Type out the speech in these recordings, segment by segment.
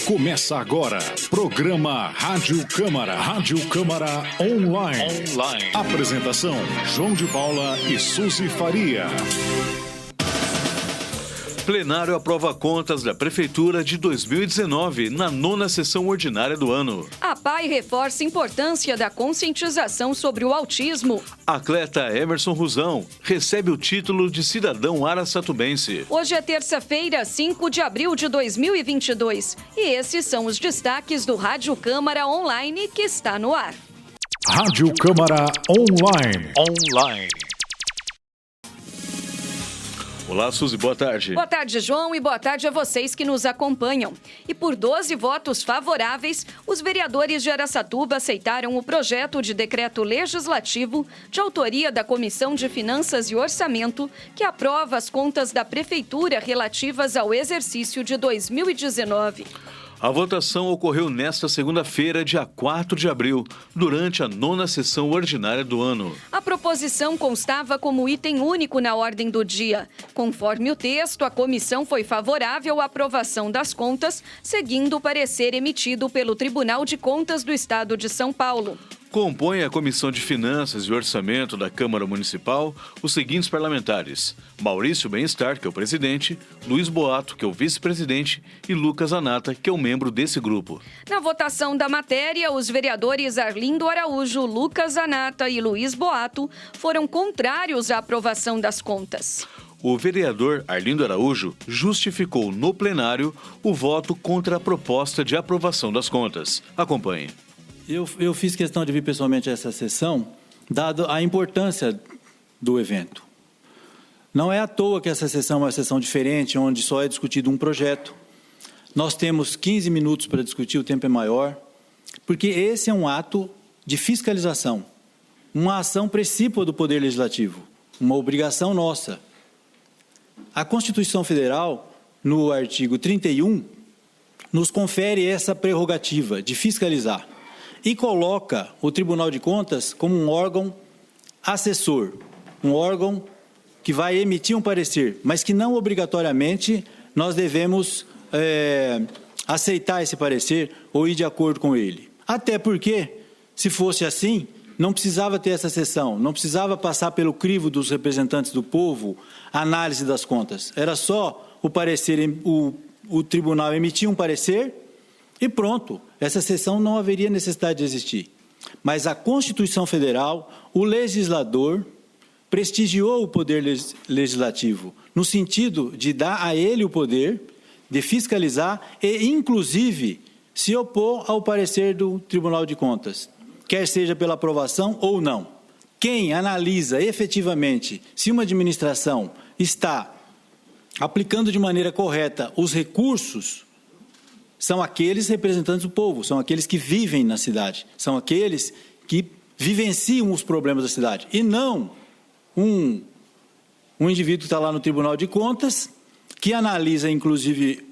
Começa agora, programa Rádio Câmara. Rádio Câmara Online. Apresentação, João de Paula e Suzy Faria. Plenário aprova contas da Prefeitura de 2019 na 9ª sessão ordinária do ano. A PAI reforça a importância da conscientização sobre o autismo. Atleta Emerson Ruzão recebe o título de cidadão araçatubense. Hoje é terça-feira, 5 de abril de 2022. E esses são os destaques do Rádio Câmara Online que está no ar. Rádio Câmara Online. Olá, Suzy, boa tarde. Boa tarde, João, e boa tarde a vocês que nos acompanham. E por 12 votos favoráveis, os vereadores de Araçatuba aceitaram o projeto de decreto legislativo de autoria da Comissão de Finanças e Orçamento, que aprova as contas da Prefeitura relativas ao exercício de 2019. A votação ocorreu nesta segunda-feira, dia 4 de abril, durante a 9ª sessão ordinária do ano. A proposição constava como item único na ordem do dia. Conforme o texto, a comissão foi favorável à aprovação das contas, seguindo o parecer emitido pelo Tribunal de Contas do Estado de São Paulo. Compõe a Comissão de Finanças e Orçamento da Câmara Municipal os seguintes parlamentares: Maurício Bem-Estar, que é o presidente, Luiz Boato, que é o vice-presidente, e Lucas Anata, que é um membro desse grupo. Na votação da matéria, os vereadores Arlindo Araújo, Lucas Anata e Luiz Boato foram contrários à aprovação das contas. O vereador Arlindo Araújo justificou no plenário o voto contra a proposta de aprovação das contas. Acompanhe. Eu fiz questão de vir pessoalmente a essa sessão, dado a importância do evento. Não é à toa que essa sessão é uma sessão diferente, onde só é discutido um projeto. Nós temos 15 minutos para discutir, o tempo é maior, porque esse é um ato de fiscalização, uma ação precípua do Poder Legislativo, uma obrigação nossa. A Constituição Federal, no artigo 31, nos confere essa prerrogativa de fiscalizar e coloca o Tribunal de Contas como um órgão assessor, um órgão que vai emitir um parecer, mas que não obrigatoriamente nós devemos aceitar esse parecer ou ir de acordo com ele. Até porque, se fosse assim, não precisava ter essa sessão, não precisava passar pelo crivo dos representantes do povo a análise das contas. Era só o parecer, o tribunal emitir um parecer e pronto, essa sessão não haveria necessidade de existir. Mas a Constituição Federal, o legislador, prestigiou o Poder Legislativo, no sentido de dar a ele o poder de fiscalizar e, inclusive, se opor ao parecer do Tribunal de Contas, quer seja pela aprovação ou não. Quem analisa efetivamente se uma administração está aplicando de maneira correta os recursos são aqueles representantes do povo, são aqueles que vivem na cidade, são aqueles que vivenciam os problemas da cidade, e não um indivíduo que está lá no Tribunal de Contas, que analisa, inclusive,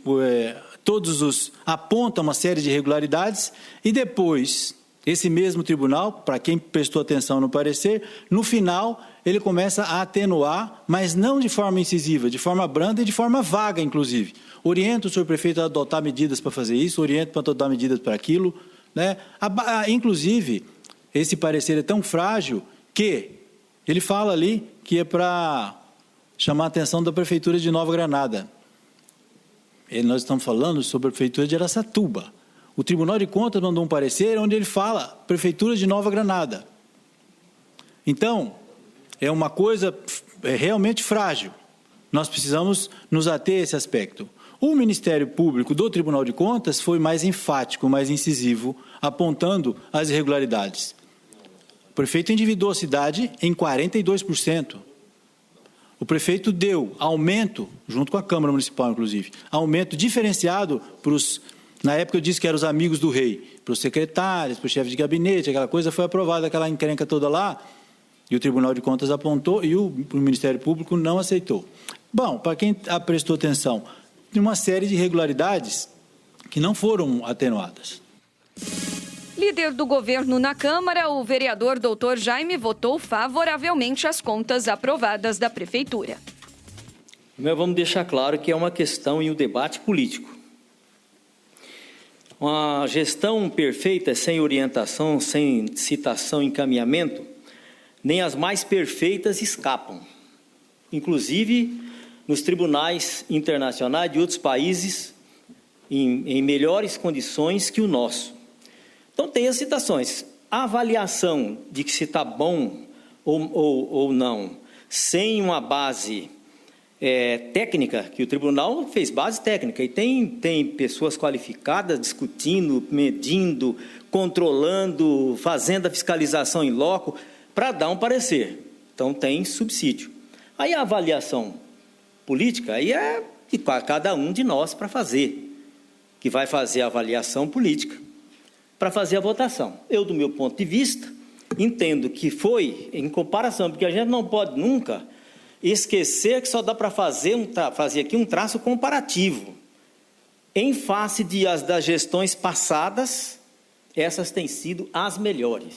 aponta uma série de irregularidades, e depois, esse mesmo tribunal, para quem prestou atenção no parecer, no final, ele começa a atenuar, mas não de forma incisiva, de forma branda e de forma vaga, inclusive. Orienta o senhor prefeito a adotar medidas para fazer isso, orienta para adotar medidas para aquilo, né? Inclusive, esse parecer é tão frágil que ele fala ali que é para chamar a atenção da Prefeitura de Nova Granada. E nós estamos falando sobre a Prefeitura de Araçatuba. O Tribunal de Contas mandou um parecer onde ele fala Prefeitura de Nova Granada. Então, é uma coisa realmente frágil. Nós precisamos nos ater a esse aspecto. O Ministério Público do Tribunal de Contas foi mais enfático, mais incisivo, apontando as irregularidades. O prefeito endividou a cidade em 42%. O prefeito deu aumento, junto com a Câmara Municipal, inclusive, aumento diferenciado para os, na época eu disse que eram os amigos do rei, para os secretários, para o chefe de gabinete, aquela coisa foi aprovada, aquela encrenca toda lá, e o Tribunal de Contas apontou e o Ministério Público não aceitou. Bom, para quem prestou atenção, tem uma série de irregularidades que não foram atenuadas. Líder do governo na Câmara, o vereador Dr. Jaime votou favoravelmente às contas aprovadas da Prefeitura. Mas vamos deixar claro que é uma questão e um debate político. Uma gestão perfeita, sem orientação, sem citação, encaminhamento, nem as mais perfeitas escapam. Inclusive, nos tribunais internacionais de outros países, em melhores condições que o nosso. Então, tem as citações. A avaliação de que se está bom ou não, sem uma base técnica, que o tribunal fez base técnica, e tem pessoas qualificadas discutindo, medindo, controlando, fazendo a fiscalização em loco, para dar um parecer. Então, tem subsídio. Aí a avaliação política, aí é de cada um de nós para fazer, que vai fazer a avaliação política, para fazer a votação. Eu, do meu ponto de vista, entendo que foi em comparação, porque a gente não pode nunca esquecer que só dá para fazer aqui um traço comparativo. Em face das gestões passadas, essas têm sido as melhores,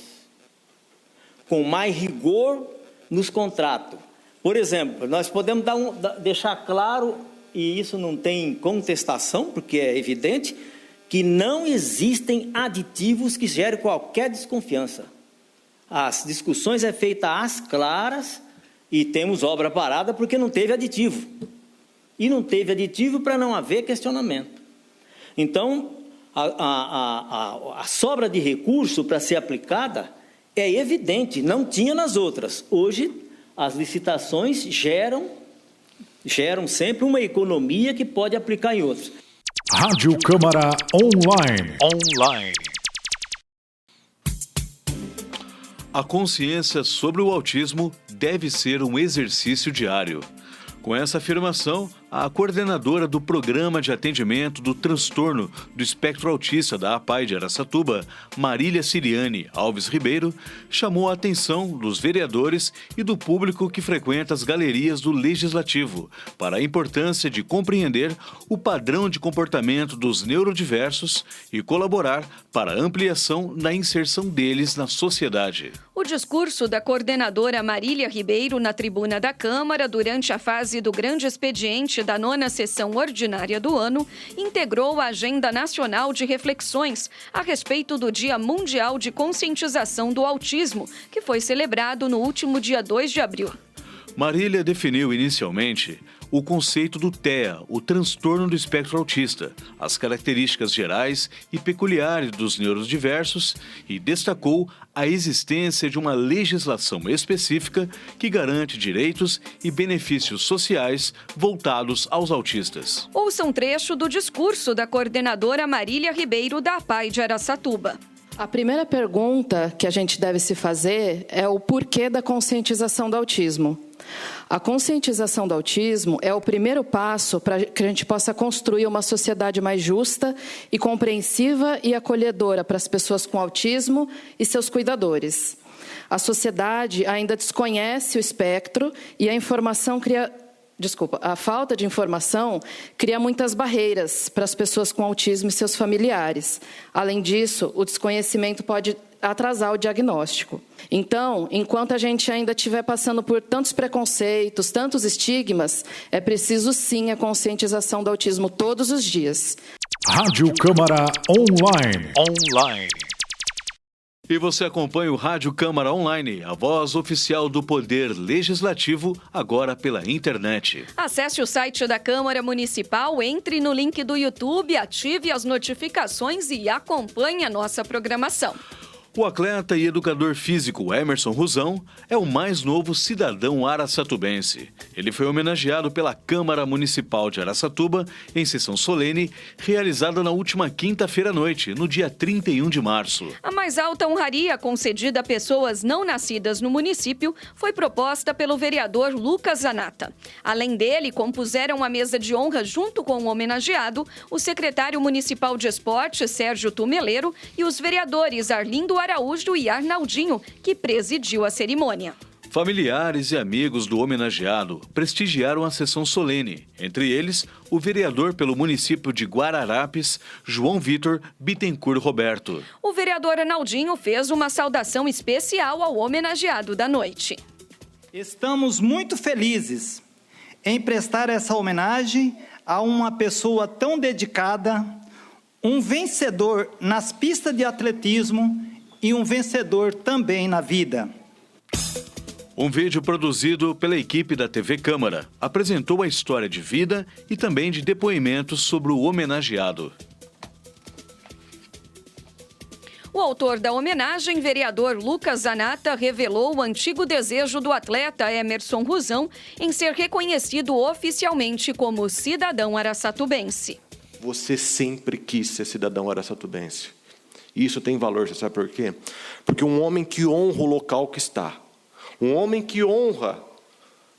com mais rigor nos contratos. Por exemplo, nós podemos deixar claro, e isso não tem contestação, porque é evidente, que não existem aditivos que gerem qualquer desconfiança. As discussões é feita às claras e temos obra parada porque não teve aditivo. E não teve aditivo para não haver questionamento. Então, a sobra de recurso para ser aplicada é evidente, não tinha nas outras. Hoje, as licitações geram sempre uma economia que pode aplicar em outros. Rádio Câmara Online. A consciência sobre o autismo deve ser um exercício diário. Com essa afirmação, a coordenadora do Programa de Atendimento do Transtorno do Espectro Autista da APAI de Araçatuba, Marília Siriane Alves Ribeiro, chamou a atenção dos vereadores e do público que frequenta as galerias do Legislativo para a importância de compreender o padrão de comportamento dos neurodiversos e colaborar para a ampliação da inserção deles na sociedade. O discurso da coordenadora Marília Ribeiro na tribuna da Câmara durante a fase do grande expediente da 9ª sessão ordinária do ano integrou a Agenda Nacional de Reflexões a respeito do Dia Mundial de Conscientização do Autismo, que foi celebrado no último dia 2 de abril. Marília definiu inicialmente o conceito do TEA, o transtorno do espectro autista, as características gerais e peculiares dos neurodiversos e destacou a existência de uma legislação específica que garante direitos e benefícios sociais voltados aos autistas. Ouça um trecho do discurso da coordenadora Marília Ribeiro da APAI de Araçatuba. A primeira pergunta que a gente deve se fazer é o porquê da conscientização do autismo. A conscientização do autismo é o primeiro passo para que a gente possa construir uma sociedade mais justa e compreensiva e acolhedora para as pessoas com autismo e seus cuidadores. A sociedade ainda desconhece o espectro e a falta de informação cria muitas barreiras para as pessoas com autismo e seus familiares. Além disso, o desconhecimento pode atrasar o diagnóstico. Então, enquanto a gente ainda estiver passando por tantos preconceitos, tantos estigmas, é preciso sim a conscientização do autismo todos os dias. Rádio Câmara Online. E você acompanha o Rádio Câmara Online, a voz oficial do Poder Legislativo, agora pela internet. Acesse o site da Câmara Municipal, entre no link do YouTube, ative as notificações e acompanhe a nossa programação. O atleta e educador físico Emerson Ruzão é o mais novo cidadão araçatubense. Ele foi homenageado pela Câmara Municipal de Araçatuba em sessão solene, realizada na última quinta-feira à noite, no dia 31 de março. A mais alta honraria concedida a pessoas não nascidas no município foi proposta pelo vereador Lucas Zanata. Além dele, compuseram a mesa de honra junto com o homenageado, o secretário municipal de esporte, Sérgio Tumeleiro, e os vereadores Arlindo Araújo e Arnaldinho, que presidiu a cerimônia. Familiares e amigos do homenageado prestigiaram a sessão solene, entre eles o vereador pelo município de Guararapes, João Vitor Bittencourt Roberto. O vereador Arnaldinho fez uma saudação especial ao homenageado da noite. Estamos muito felizes em prestar essa homenagem a uma pessoa tão dedicada, um vencedor nas pistas de atletismo e um vencedor também na vida. Um vídeo produzido pela equipe da TV Câmara apresentou a história de vida e também de depoimentos sobre o homenageado. O autor da homenagem, vereador Lucas Zanata, revelou o antigo desejo do atleta Emerson Ruzão em ser reconhecido oficialmente como cidadão araçatubense. Você sempre quis ser cidadão araçatubense. E isso tem valor, você sabe por quê? Porque um homem que honra o local que está, um homem que honra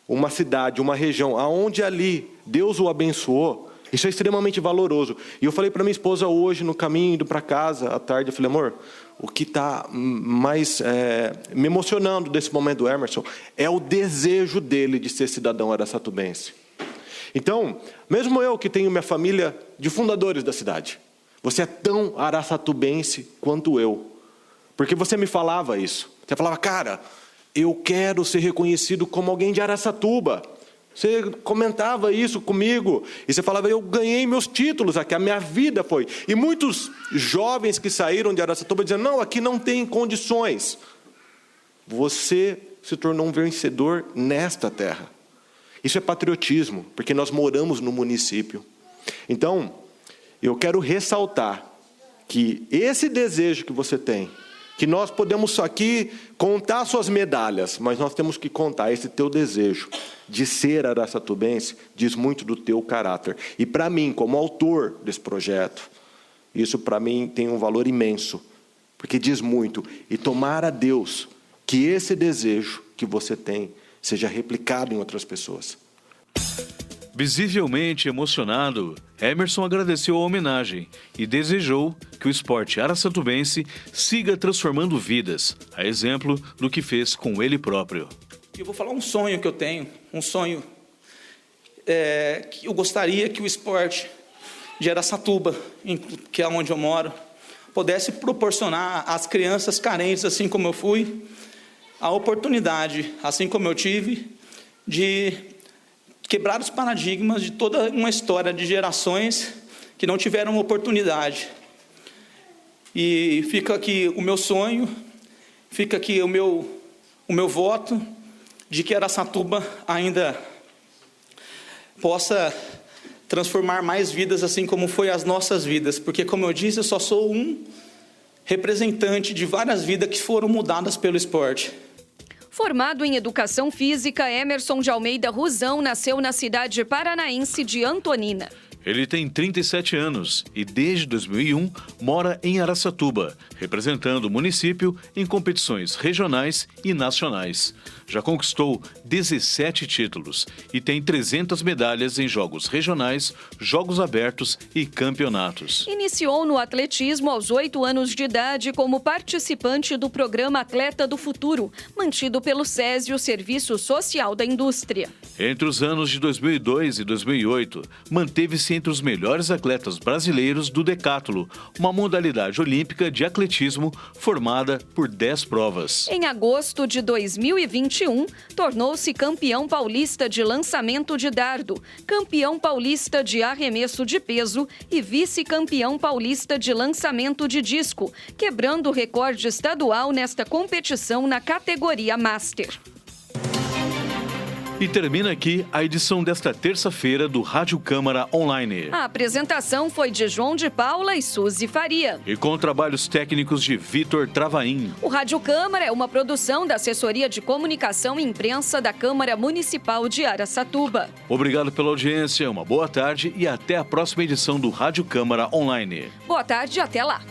uma cidade, uma região, aonde ali Deus o abençoou, isso é extremamente valoroso. E eu falei para minha esposa hoje, no caminho, indo para casa, à tarde, eu falei, amor, o que está mais me emocionando desse momento do Emerson é o desejo dele de ser cidadão araçatubense. Então, mesmo eu que tenho minha família de fundadores da cidade, você é tão araçatubense quanto eu. Porque você me falava isso. Você falava, cara, eu quero ser reconhecido como alguém de Araçatuba. Você comentava isso comigo. E você falava, eu ganhei meus títulos aqui, a minha vida foi. E muitos jovens que saíram de Araçatuba dizendo, não, aqui não tem condições. Você se tornou um vencedor nesta terra. Isso é patriotismo, porque nós moramos no município. Então, eu quero ressaltar que esse desejo que você tem, que nós podemos aqui contar suas medalhas, mas nós temos que contar esse teu desejo de ser araçatubense, diz muito do teu caráter. E para mim, como autor desse projeto, isso para mim tem um valor imenso, porque diz muito. E tomara a Deus que esse desejo que você tem seja replicado em outras pessoas. Visivelmente emocionado, Emerson agradeceu a homenagem e desejou que o esporte araçatubense siga transformando vidas, a exemplo do que fez com ele próprio. Eu vou falar um sonho que eu tenho, um sonho que eu gostaria que o esporte de Araçatuba, que é onde eu moro, pudesse proporcionar às crianças carentes, assim como eu fui, a oportunidade, assim como eu tive, de quebrar os paradigmas de toda uma história de gerações que não tiveram oportunidade. E fica aqui o meu sonho, fica aqui o meu voto de que Araçatuba ainda possa transformar mais vidas assim como foi as nossas vidas. Porque, como eu disse, eu só sou um representante de várias vidas que foram mudadas pelo esporte. Formado em Educação Física, Emerson de Almeida Ruzão nasceu na cidade paranaense de Antonina. Ele tem 37 anos e, desde 2001, mora em Araçatuba, representando o município em competições regionais e nacionais. Já conquistou 17 títulos e tem 300 medalhas em jogos regionais, jogos abertos e campeonatos. Iniciou no atletismo aos 8 anos de idade como participante do programa Atleta do Futuro, mantido pelo SESI, o Serviço Social da Indústria. Entre os anos de 2002 e 2008, manteve-se entre os melhores atletas brasileiros do decátulo, uma modalidade olímpica de atletismo formada por 10 provas. Em agosto de 2021, tornou-se campeão paulista de lançamento de dardo, campeão paulista de arremesso de peso e vice-campeão paulista de lançamento de disco, quebrando o recorde estadual nesta competição na categoria Master. E termina aqui a edição desta terça-feira do Rádio Câmara Online. A apresentação foi de João de Paula e Suzy Faria. E com trabalhos técnicos de Vitor Travaim. O Rádio Câmara é uma produção da Assessoria de Comunicação e Imprensa da Câmara Municipal de Araçatuba. Obrigado pela audiência, uma boa tarde e até a próxima edição do Rádio Câmara Online. Boa tarde e até lá.